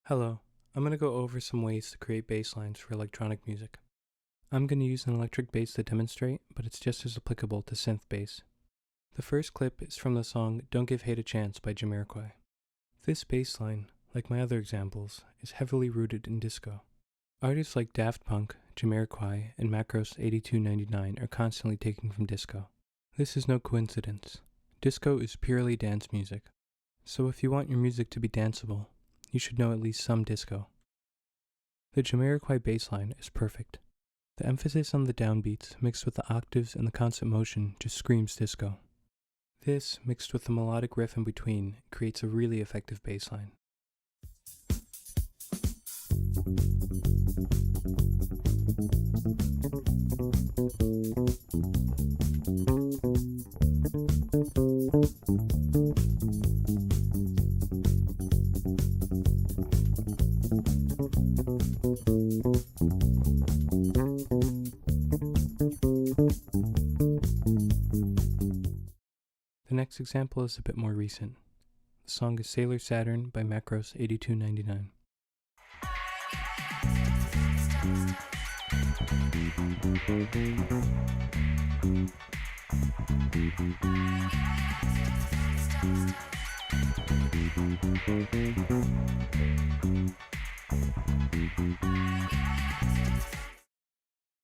Hello, I'm going to go over some ways to create bass lines for electronic music. I'm going to use an electric bass to demonstrate, but it's just as applicable to synth bass. The first clip is from the song Don't Give Hate a Chance by Jamiroquai. This bass line, like my other examples, is heavily rooted in disco. Artists like Daft Punk, Jamiroquai, and Macros 8299 are constantly taking from disco. This is no coincidence. Disco is purely dance music. So if you want your music to be danceable, you should know at least some disco. The Jamiroquai bass line is perfect. The emphasis on the downbeats mixed with the octaves and the constant motion just screams disco. This, mixed with the melodic riff in between, creates a really effective bass line. The next example is a bit more recent. The song is Sailor Saturn by Macros 8299.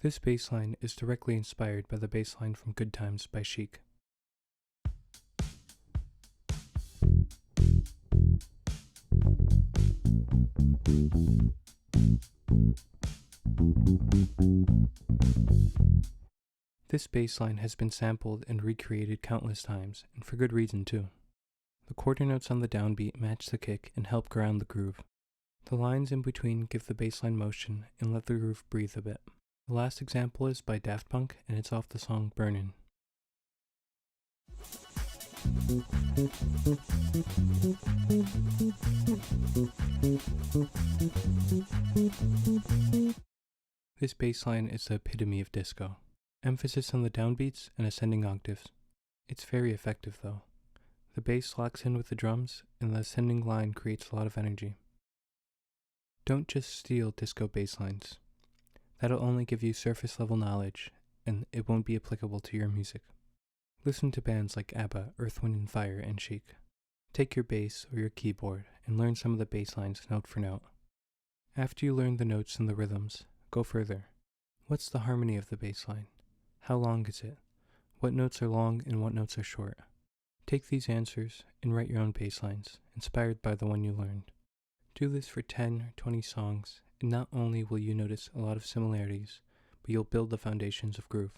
This bass line is directly inspired by the bass line from Good Times by Chic. This bass line has been sampled and recreated countless times, and for good reason too. The quarter notes on the downbeat match the kick and help ground the groove. The lines in between give the bass line motion and let the groove breathe a bit. The last example is by Daft Punk, and it's off the song Burnin'. This bass line is the epitome of disco. Emphasis on the downbeats and ascending octaves. It's very effective though. The bass locks in with the drums, and the ascending line creates a lot of energy. Don't just steal disco bass lines. That'll only give you surface level knowledge, and it won't be applicable to your music. Listen to bands like ABBA, Earth, Wind & Fire, and Chic. Take your bass or your keyboard and learn some of the bass lines note for note. After you learn the notes and the rhythms, go further. What's the harmony of the bass line? How long is it? What notes are long and what notes are short? Take these answers and write your own bass lines, inspired by the one you learned. Do this for 10 or 20 songs, and not only will you notice a lot of similarities, but you'll build the foundations of groove.